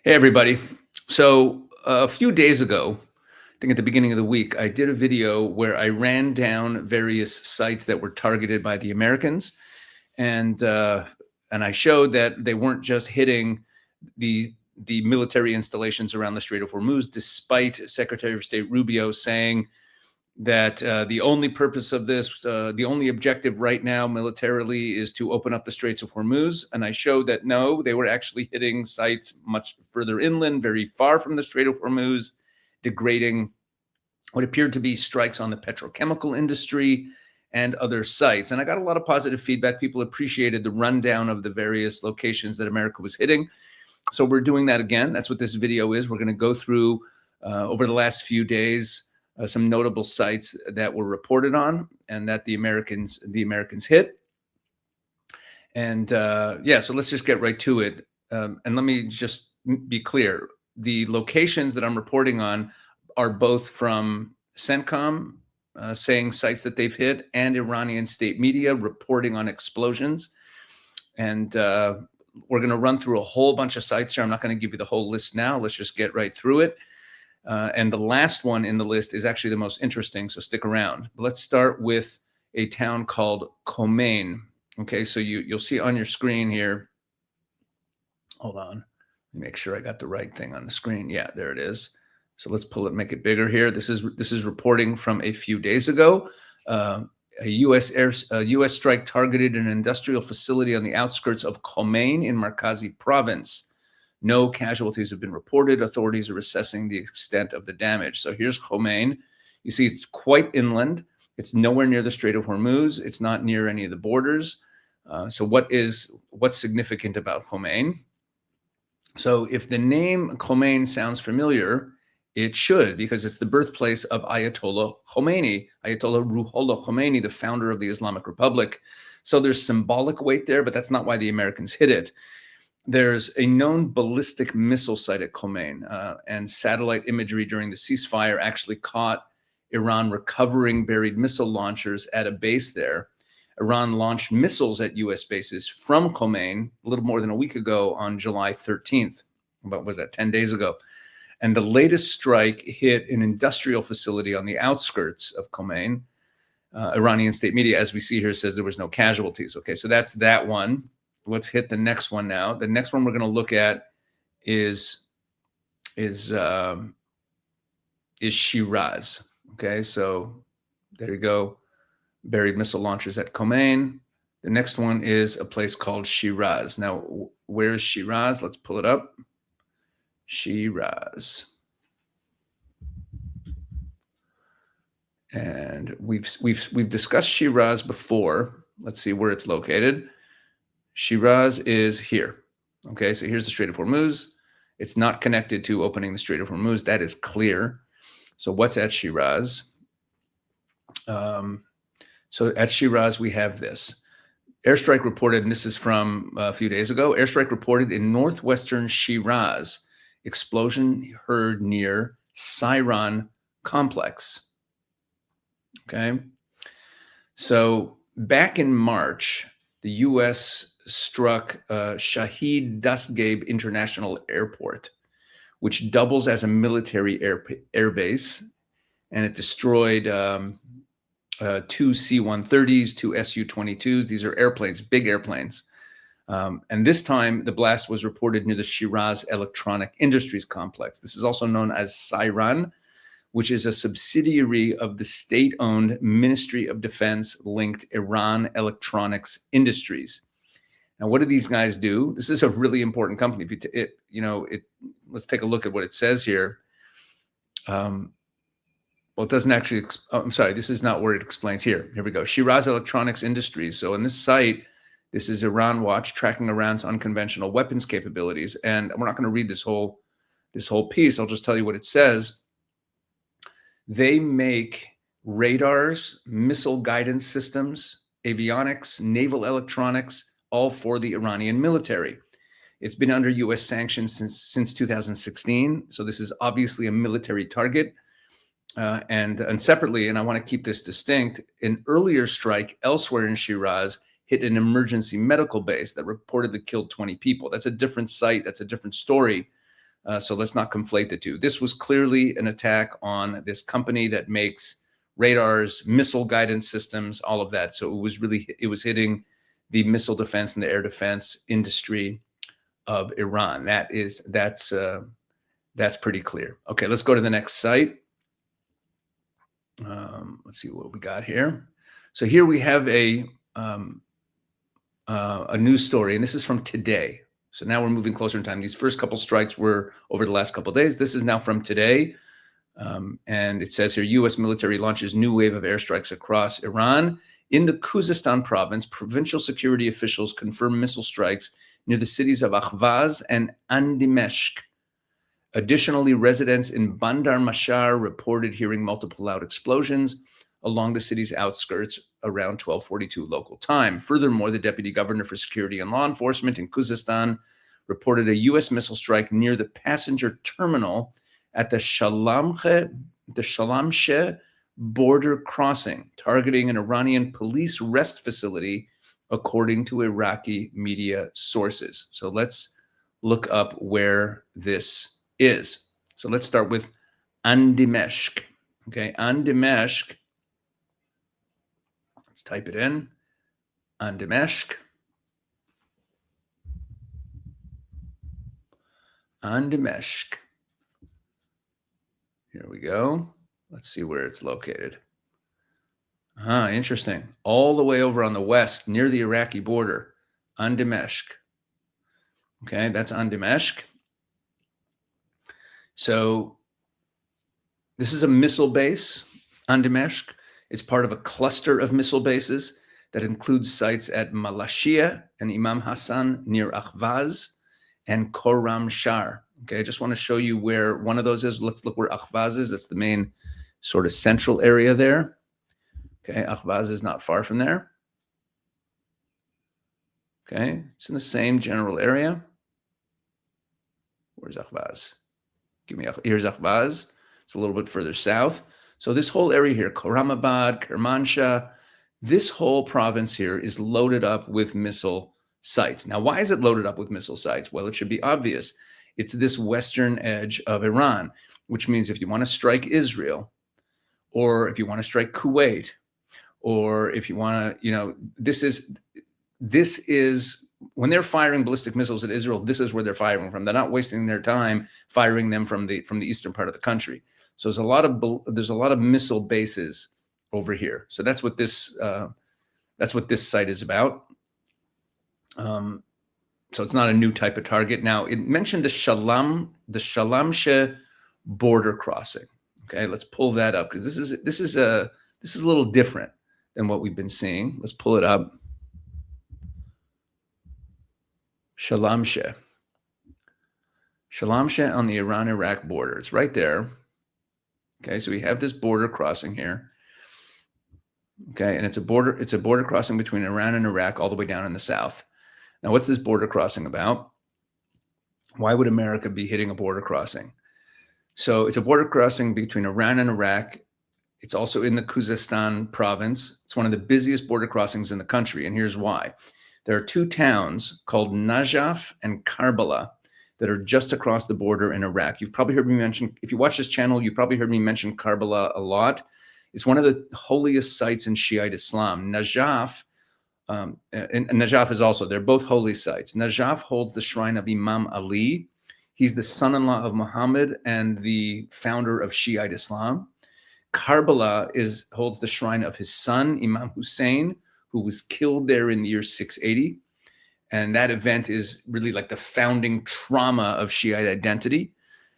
Hey, everybody. So, a few days ago, I think at the beginning of the week, I did a video where I ran down various sites that were targeted by the Americans, and I showed that they weren't just hitting the military installations around the Strait of Hormuz, despite Secretary of State Rubio saying that the only purpose of this, the only objective right now militarily is to open up the Straits of Hormuz. And I showed that no, they were actually hitting sites much further inland, very far from the Strait of Hormuz, degrading what appeared to be strikes on the petrochemical industry and other sites. And I got a lot of positive feedback. People appreciated the rundown of the various locations that America was hitting. So we're doing that again. That's what this video is. We're going to go through over the last few days some notable sites that were reported on and that the Americans hit. And yeah, so let's just get right to it. And let me just be clear: the locations that I'm reporting on are both from CENTCOM saying sites that they've hit, and Iranian state media reporting on explosions. And we're going to run through a whole bunch of sites here. I'm not going to give you the whole list now. Let's just get right through it. And the last one in the list is actually the most interesting, so stick around. But let's start with a town called Khomein. Okay, so you'll see on your screen here. Hold on, let me make sure I got the right thing on the screen. Yeah, there it is. So let's pull it, make it bigger here. This is reporting from a few days ago. A U.S. strike targeted an industrial facility on the outskirts of Khomein in Markazi province. No casualties have been reported. Authorities are assessing the extent of the damage. So here's Khomein. You see it's quite inland. It's nowhere near the Strait of Hormuz. It's not near any of the borders. So what's significant about Khomein? So if the name Khomein sounds familiar, it should, because it's the birthplace of Ayatollah Khomeini, Ayatollah Ruhollah Khomeini, the founder of the Islamic Republic. So there's symbolic weight there, but that's not why the Americans hit it. There's a known ballistic missile site at Khomein, and satellite imagery during the ceasefire actually caught Iran recovering buried missile launchers at a base there. Iran launched missiles at U.S. bases from Khomein a little more than a week ago on July 13th. What was that, 10 days ago? And the latest strike hit an industrial facility on the outskirts of Khomein. Iranian state media, as we see here, says there was no casualties. Okay, so that's that one. Let's hit the next one now. The next one we're going to look at is Shiraz. Okay, so there you go. Buried missile launchers at Khomein. The next one is a place called Shiraz. Now, where is Shiraz? Let's pull it up. Shiraz. And we've discussed Shiraz before. Let's see where it's located. Shiraz is here. Okay, so here's the Strait of Hormuz. It's not connected to opening the Strait of Hormuz. That is clear. So what's at Shiraz? So at Shiraz, we have this. Airstrike reported, and this is from a few days ago, airstrike reported in northwestern Shiraz. Explosion heard near Siron complex. Okay. So back in March, the U.S. struck Shahid Dastgeb International Airport, which doubles as a military air base, and it destroyed two C-130s, two Su-22s. These are airplanes, big airplanes. And this time, the blast was reported near the Shiraz Electronic Industries Complex. This is also known as Siron, which is a subsidiary of the state-owned Ministry of Defense-linked Iran Electronics Industries. Now, what do these guys do? This is a really important company. Let's take a look at what it says here. Well, it doesn't actually, I'm sorry, this is not where it explains here. Here we go. Shiraz Electronics Industries. So in this site, this is Iran Watch tracking Iran's unconventional weapons capabilities. And we're not going to read this whole piece. I'll just tell you what it says. They make radars, missile guidance systems, avionics, naval electronics, all for the Iranian military. It's been under U.S. sanctions since 2016. So this is obviously a military target. And separately, and I want to keep this distinct, an earlier strike elsewhere in Shiraz hit an emergency medical base that reportedly killed 20 people. That's a different site. That's a different story. So let's not conflate the two. This was clearly an attack on this company that makes radars, missile guidance systems, all of that. So it was hitting the missile defense and the air defense industry of Iran. That's pretty clear. Okay, let's go to the next site. Let's see what we got here. So here we have a news story, and this is from today. So now we're moving closer in time. These first couple strikes were over the last couple of days. This is now from today. And it says here, U.S. military launches new wave of airstrikes across Iran. In the Khuzestan province, provincial security officials confirm missile strikes near the cities of Ahvaz and Andimeshk. Additionally, residents in Bandar Mashar reported hearing multiple loud explosions along the city's outskirts around 12:42 local time. Furthermore, the deputy governor for security and law enforcement in Khuzestan reported a U.S. missile strike near the passenger terminal at the Shalamcheh border crossing, targeting an Iranian police rest facility, according to Iraqi media sources. So let's look up where this is. So let's start with Andimeshk. Okay, Andimeshk. Let's type it in. Andimeshk. Andimeshk. Here we go. Let's see where it's located. Interesting. All the way over on the west, near the Iraqi border, Andimeshk. Okay, that's Andimeshk. So this is a missile base, Andimeshk. It's part of a cluster of missile bases that includes sites at Malashia and Imam Hassan near Ahvaz and Khorramshahr. Okay, I just want to show you where one of those is. Let's look where Ahvaz is. That's the main sort of central area there. Okay, Ahvaz is not far from there. Okay, it's in the same general area. Where's Ahvaz? Here's Ahvaz. It's a little bit further south. So this whole area here, Khorramabad, Kermanshah, this whole province here is loaded up with missile sites. Now, why is it loaded up with missile sites? Well, it should be obvious. It's this western edge of Iran, which means if you want to strike Israel, or if you want to strike Kuwait, or if you want to, this is when they're firing ballistic missiles at Israel, this is where they're firing from. They're not wasting their time firing them from the eastern part of the country. So there's a lot of missile bases over here. So that's what this site is about. So it's not a new type of target. Now it mentioned the Shalamcheh border crossing. Okay, let's pull that up because this is a little different than what we've been seeing. Let's pull it up. Shalamcheh on the Iran-Iraq border. It's right there. Okay, so we have this border crossing here. Okay, and it's a border crossing between Iran and Iraq all the way down in the south. Now, what's this border crossing about? Why would America be hitting a border crossing? So it's a border crossing between Iran and Iraq. It's also in the Khuzestan province. It's one of the busiest border crossings in the country, and here's why. There are two towns called Najaf and Karbala that are just across the border in Iraq. You've probably heard me mention, if you watch this channel, you've probably heard me mention Karbala a lot. It's one of the holiest sites in Shiite Islam. Najaf, and Najaf is also, they're both holy sites. Najaf holds the shrine of Imam Ali. He's the son-in-law of Muhammad and the founder of Shiite Islam. Karbala holds the shrine of his son, Imam Hussein, who was killed there in the year 680. And that event is really like the founding trauma of Shiite identity.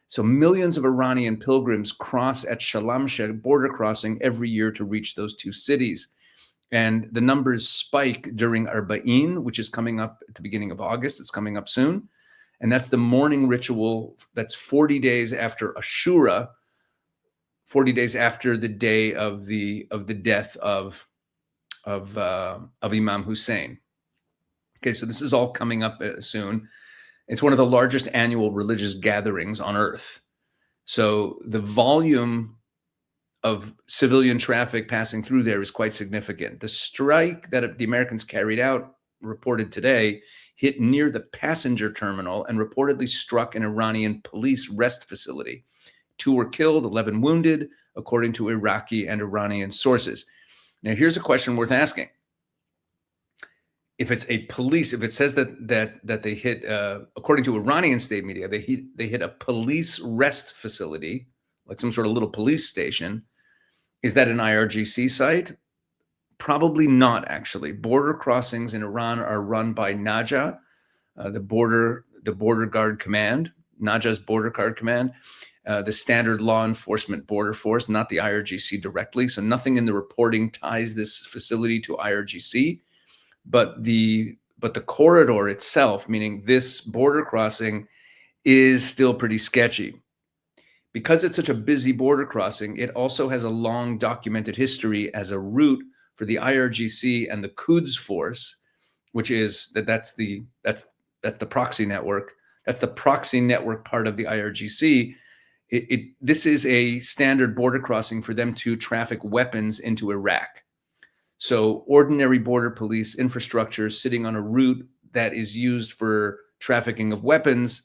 So millions of Iranian pilgrims cross at Shalamcheh border crossing every year to reach those two cities. And the numbers spike during Arba'in, which is coming up at the beginning of August. It's coming up soon. And that's the mourning ritual. That's 40 days after Ashura, 40 days after the day of the death of Imam Hussein. Okay, so this is all coming up soon. It's one of the largest annual religious gatherings on earth. So the volume of civilian traffic passing through there is quite significant. The strike that the Americans carried out, reported today, hit near the passenger terminal and reportedly struck an Iranian police rest facility. 2 were killed, 11 wounded, according to Iraqi and Iranian sources. Now, here's a question worth asking. If it's a police, if it says that they hit, according to Iranian state media, they hit a police rest facility, like some sort of little police station, is that an IRGC site? Probably not, actually. Border crossings in Iran are run by Naja, the border guard command, Naja's border guard command, the standard law enforcement border force, not the IRGC directly. So nothing in the reporting ties this facility to IRGC, but the corridor itself, meaning this border crossing, is still pretty sketchy. Because it's such a busy border crossing, it also has a long documented history as a route for the IRGC and the Quds force, which is that's the proxy network. That's the proxy network part of the IRGC. This is a standard border crossing for them to traffic weapons into Iraq. So ordinary border police infrastructure sitting on a route that is used for trafficking of weapons.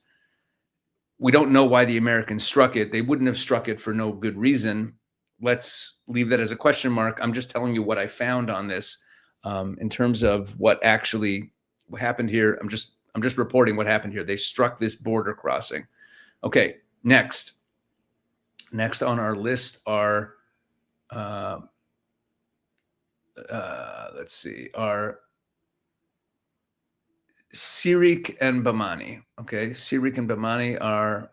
We don't know why the Americans struck it. They wouldn't have struck it for no good reason. Let's leave that as a question mark. I'm just telling you what I found on this in terms of what happened here. I'm just reporting what happened here. They struck this border crossing. Okay, next on our list are let's see, are Erick and Bamani. Okay, Erick and Bamani are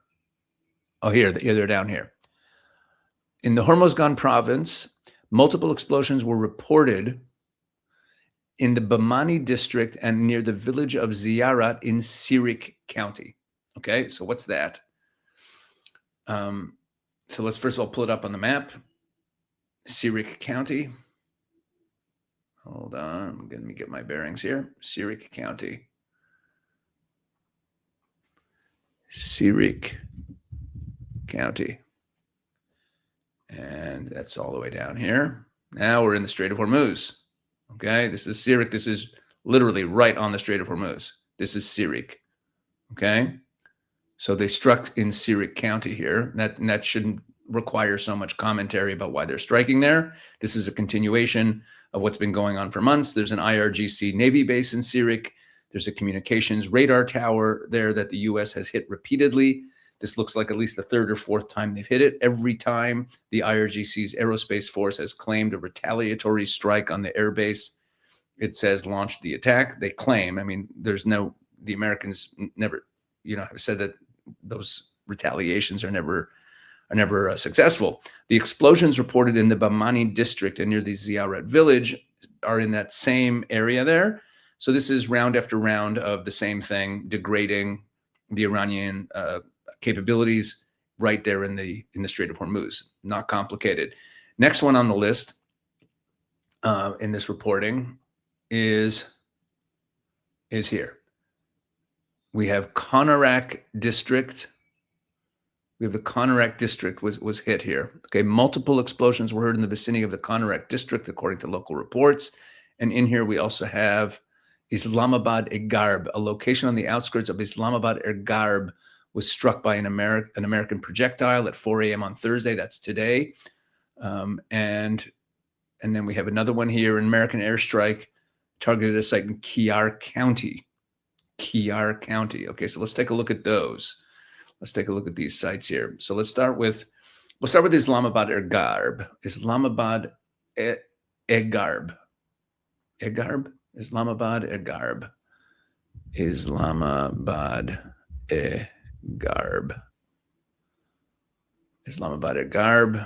they're down here. In the Hormozgan province, multiple explosions were reported in the Bamani district and near the village of Ziyarat in Erick County. Okay, so what's that? So let's first of all pull it up on the map. Erick County. Hold on, let me get my bearings here. Erick County. Erick County. And that's all the way down here. Now we're in the Strait of Hormuz. Okay, this is Erick. This is literally right on the Strait of Hormuz. This is Erick. Okay, so they struck in Erick County here. That shouldn't require so much commentary about why they're striking there. This is a continuation of what's been going on for months. There's an IRGC Navy base in Erick. There's a communications radar tower there that the U.S. has hit repeatedly. This looks like at least the 3rd or 4th time they've hit it. Every time the IRGC's aerospace force has claimed a retaliatory strike on the airbase, it says launched the attack. They claim, I mean, the Americans never, have said that those retaliations are never successful. The explosions reported in the Bamani district and near the Ziyarat village are in that same area there. So this is round after round of the same thing, degrading the Iranian capabilities right there in the Strait of Hormuz. Not complicated. Next one on the list in this reporting is here. We have Konarak district. We have the Konarak district was hit here. Okay, multiple explosions were heard in the vicinity of the Konarak district, according to local reports. And in here we also have Islamabad Garb, a location on the outskirts of Islamabad Garb, was struck by an American projectile at 4 a.m. on Thursday. That's today. And then we have another one here, an American airstrike targeted a site in Kiar County. Kiar County. Okay, so let's take a look at those. Let's take a look at these sites here. So we'll start with Islamabad Garb. Islamabad Garb. Garb? Islamabad Garb. Islamabad Garb. Islamabad Garb.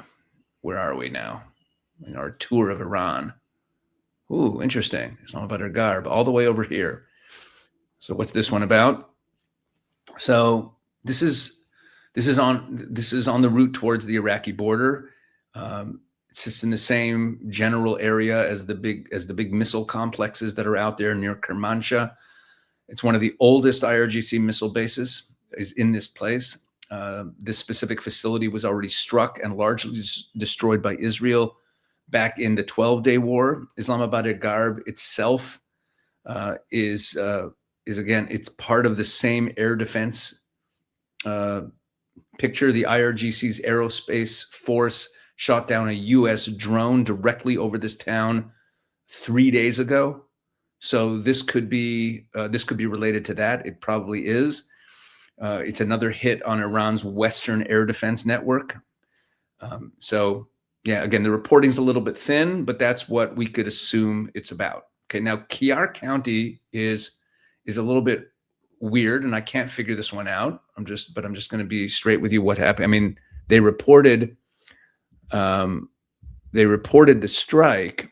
Where are we now? In our tour of Iran. Ooh, interesting. Islamabad Garb, all the way over here. So what's this one about? So this is on the route towards the Iraqi border. It's just in the same general area as the big missile complexes that are out there near Kermanshah. It's one of the oldest IRGC missile bases is in this place. This specific facility was already struck and largely destroyed by Israel back in the 12-day war. Islamabad Garb itself is is, again, it's part of the same air defense picture. The IRGC's aerospace force shot down a U.S. drone directly over this town 3 days ago. So this could be related to that. It probably is. It's another hit on Iran's Western air defense network. So yeah, again, the reporting's a little bit thin, but that's what we could assume it's about. Okay, now Kiar County is a little bit weird, and I can't figure this one out. I'm just going to be straight with you. What happened? I mean, they reported the strike.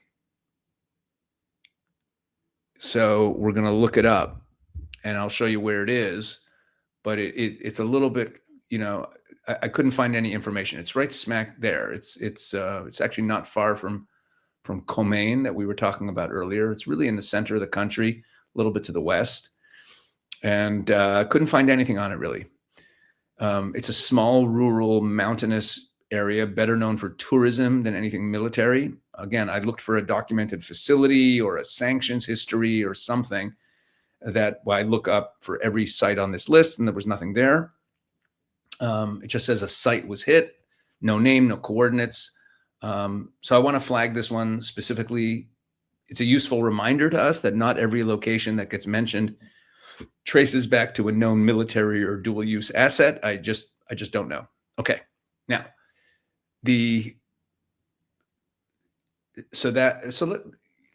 So we're going to look it up, and I'll show you where it is. But it's a little bit, I couldn't find any information. It's right smack there. It's actually not far from Khomein that we were talking about earlier. It's really in the center of the country, a little bit to the west, and couldn't find anything on it really. It's a small, rural, mountainous area, better known for tourism than anything military. Again, I looked for a documented facility or a sanctions history or something that I look up for every site on this list, and there was nothing there. It just says a site was hit, no name, no coordinates. So I want to flag this one specifically. It's a useful reminder to us that not every location that gets mentioned traces back to a known military or dual use asset. I just don't know. Okay. Now,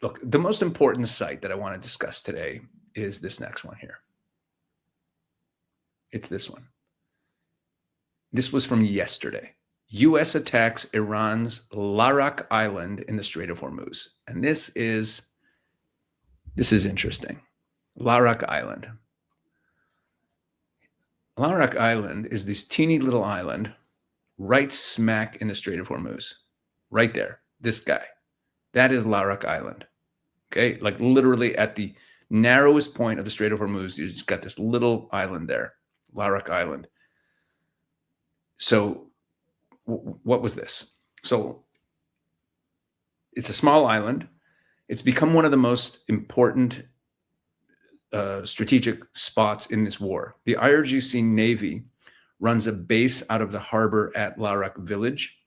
look, the most important site that I want to discuss today is this next one here. It's this one. This was from yesterday. U.S. attacks Iran's Larak Island in the Strait of Hormuz. And this is interesting. Larak Island. Larak Island is this teeny little island right smack in the Strait of Hormuz. Right there. This guy. That is Larak Island. Okay? Like literally at the narrowest point of the Strait of Hormuz, you just got this little island there. Larak Island. So what was this? So it's a small island. It's become one of the most important strategic spots in this war. The IRGC Navy runs a base out of the harbor at Larak village.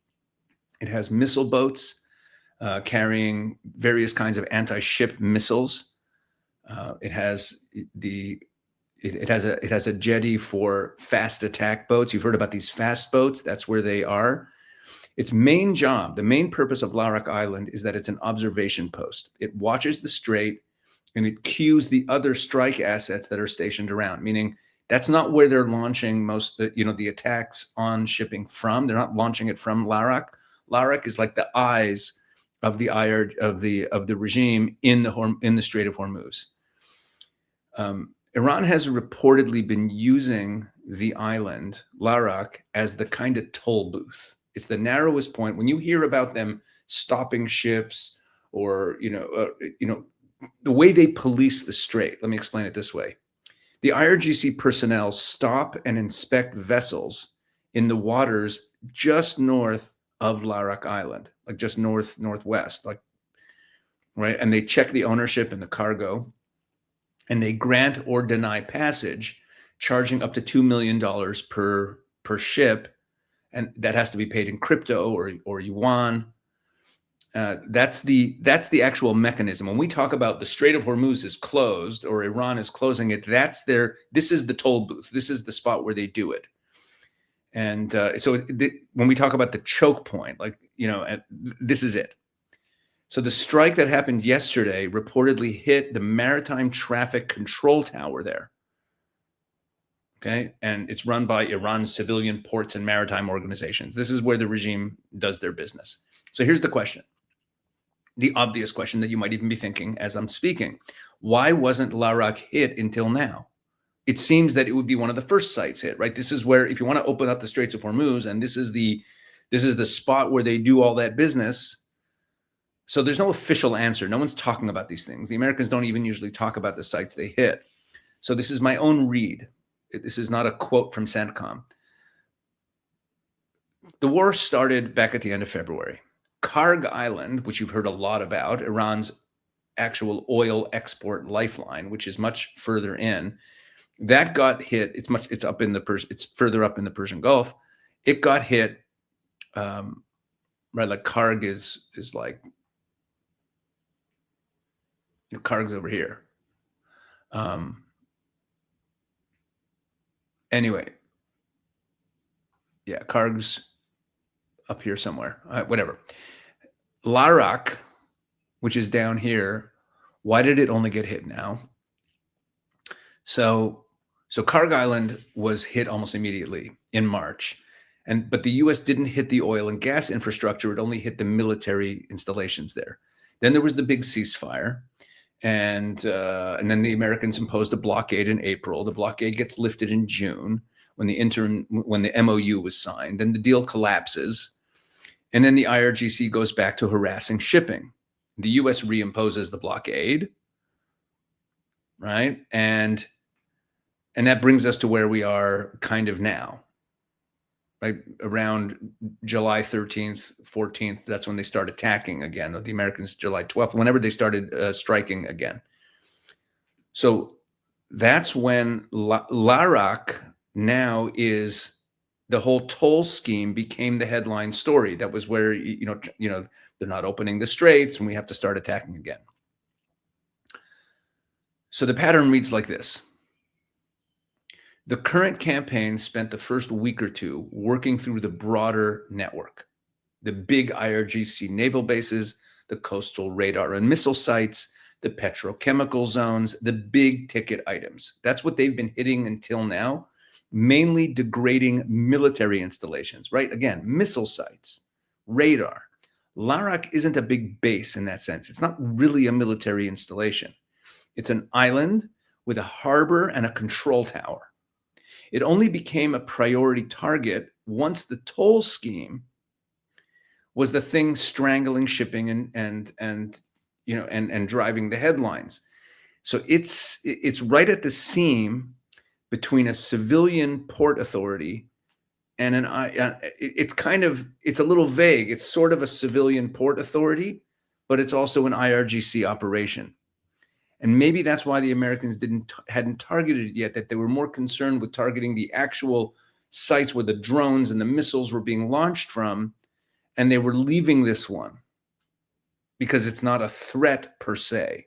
It has missile boats carrying various kinds of anti-ship missiles. It has a jetty for fast attack boats. You've heard about these fast boats. That's where they are. Its main job, the main purpose of Larak Island is that it's an observation post. It watches the strait and it cues the other strike assets that are stationed around, meaning that's not where they're launching most, the attacks on shipping from. They're not launching it from Larak. Larak is like the eyes of the regime in the Strait of Hormuz. Iran has reportedly been using the island, Larak, as the kind of toll booth. It's the narrowest point. When you hear about them stopping ships or, the way they police the strait, let me explain it this way. The IRGC personnel stop and inspect vessels in the waters just north of Larak Island, like just northwest, right? And they check the ownership and the cargo, and they grant or deny passage, charging up to $2 million per ship, and that has to be paid in crypto or yuan. That's the actual mechanism. When we talk about the Strait of Hormuz is closed or Iran is closing it, this is the toll booth. This is the spot where they do it. And when we talk about the choke point, this is it. So the strike that happened yesterday reportedly hit the maritime traffic control tower there. Okay. And it's run by Iran's civilian ports and maritime organizations. This is where the regime does their business. So here's the question. The obvious question that you might even be thinking as I'm speaking. Why wasn't Larak hit until now? It seems that it would be one of the first sites hit, right? This is where, if you want to open up the Straits of Hormuz, and this is the spot where they do all that business. So there's no official answer. No one's talking about these things. The Americans don't even usually talk about the sites they hit. So this is my own read. This is not a quote from CENTCOM. The war started back at the end of February. Karg Island, which you've heard a lot about, Iran's actual oil export lifeline, which is much further in. That got hit. It's further up in the Persian Gulf. It got hit. Right, like Karg is like, Karg's over here. Anyway, yeah, Karg's up here somewhere. Whatever. Larak, which is down here, why did it only get hit now? So Karg Island was hit almost immediately in March, but the U.S. didn't hit the oil and gas infrastructure. It only hit the military installations there. Then there was the big ceasefire, and then the Americans imposed a blockade in April. The blockade gets lifted in June when the MOU was signed. Then the deal collapses, and then the IRGC goes back to harassing shipping. The U.S. reimposes the blockade, right? And that brings us to where we are kind of now, right? Around July 13th, 14th, that's when they start attacking again. The Americans, July 12th, whenever they started striking again. So that's when Larak now is, the whole toll scheme became the headline story. That was where, they're not opening the straits and we have to start attacking again. So the pattern reads like this. The current campaign spent the first week or two working through the broader network, the big IRGC naval bases, the coastal radar and missile sites, the petrochemical zones, the big ticket items. That's what they've been hitting until now, mainly degrading military installations, right? Again, missile sites, radar. Larak isn't a big base in that sense. It's not really a military installation. It's an island with a harbor and a control tower. It only became a priority target once the toll scheme was the thing strangling shipping and driving the headlines. So it's right at the seam between a civilian port authority and it's a little vague. It's sort of a civilian port authority, but it's also an IRGC operation. And maybe that's why the Americans hadn't targeted it yet, that they were more concerned with targeting the actual sites where the drones and the missiles were being launched from, and they were leaving this one because it's not a threat per se.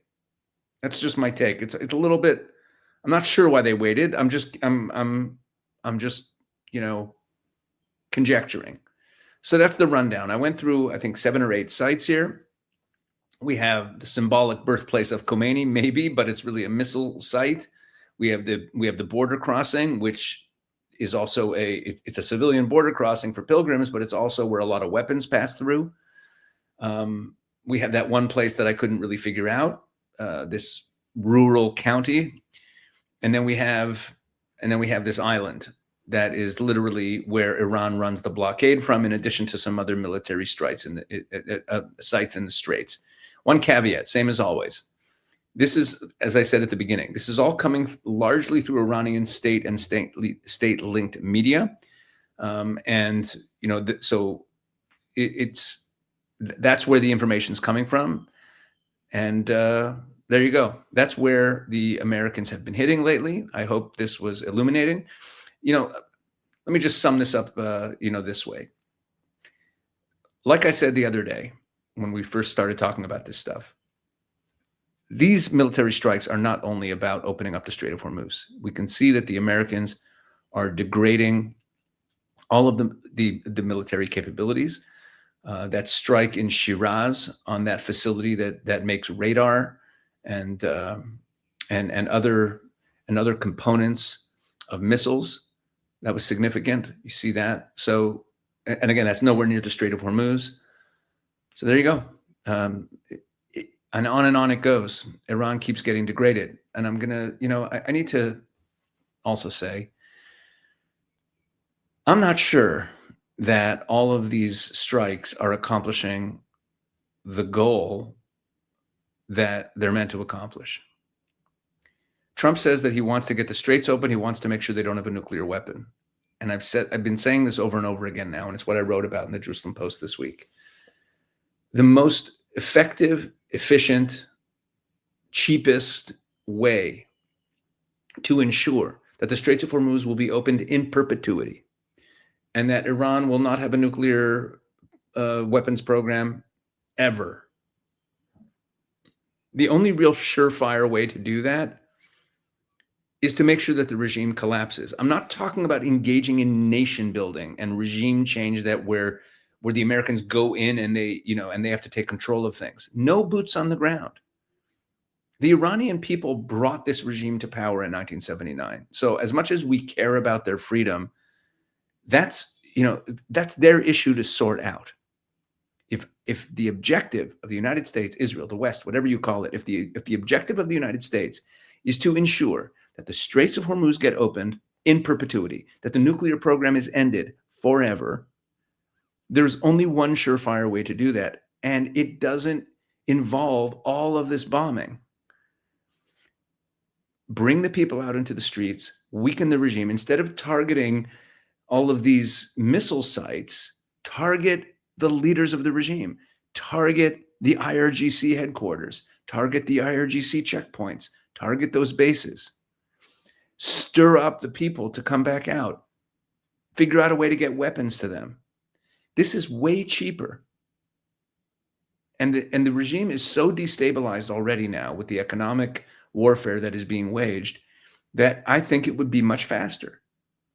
That's just my take. It's a little bit, I'm not sure why they waited. I'm just conjecturing. So that's the rundown. I went through, I think, 7 or 8 sites here. We have the symbolic birthplace of Khomein, maybe, but it's really a missile site. We have the border crossing, which is also it's a civilian border crossing for pilgrims, but it's also where a lot of weapons pass through. We have that one place that I couldn't really figure out, this rural county, and then we have this island that is literally where Iran runs the blockade from, in addition to some other military sites in the straits. One caveat, same as always. This is, as I said at the beginning, this is all coming largely through Iranian state and state-linked media, so that's where the information is coming from, and there you go. That's where the Americans have been hitting lately. I hope this was illuminating. Let me just sum this up, this way. Like I said the other day, when we first started talking about this stuff, these military strikes are not only about opening up the Strait of Hormuz. We can see that the Americans are degrading all of the military capabilities. That strike in Shiraz on that facility that makes radar and other components of missiles, that was significant. You see that. So, and again, that's nowhere near the Strait of Hormuz. So there you go. And on it goes. Iran keeps getting degraded. And I'm going to, I need to also say, I'm not sure that all of these strikes are accomplishing the goal that they're meant to accomplish. Trump says that he wants to get the straits open. He wants to make sure they don't have a nuclear weapon. And I've been saying this over and over again now, and it's what I wrote about in the Jerusalem Post this week. The most effective, efficient, cheapest way to ensure that the Straits of Hormuz will be opened in perpetuity and that Iran will not have a nuclear weapons program ever. The only real surefire way to do that is to make sure that the regime collapses. I'm not talking about engaging in nation building and regime change that where the Americans go in and they have to take control of things. No boots on the ground. The Iranian people brought this regime to power in 1979. So as much as we care about their freedom, that's their issue to sort out. If the objective of the United States, Israel, the West, whatever you call it, if the objective of the United States is to ensure that the Straits of Hormuz get opened in perpetuity, that the nuclear program is ended forever, there's only one surefire way to do that, and it doesn't involve all of this bombing. Bring the people out into the streets, weaken the regime. Instead of targeting all of these missile sites, target the leaders of the regime, target the IRGC headquarters, target the IRGC checkpoints, target those bases, stir up the people to come back out, figure out a way to get weapons to them. This is way cheaper. And the regime is so destabilized already now with the economic warfare that is being waged that I think it would be much faster.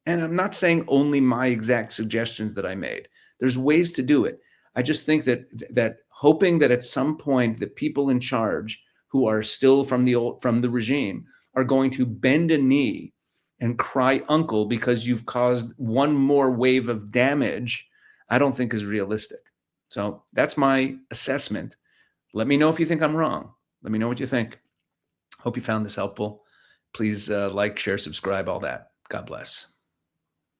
And I'm not saying only my exact suggestions that I made. There's ways to do it. I just think that hoping that at some point the people in charge who are still from the regime are going to bend a knee and cry uncle because you've caused one more wave of damage, I don't think is realistic. So that's my assessment. Let me know if you think I'm wrong. Let me know what you think. Hope you found this helpful. Please like, share, subscribe, all that. God bless.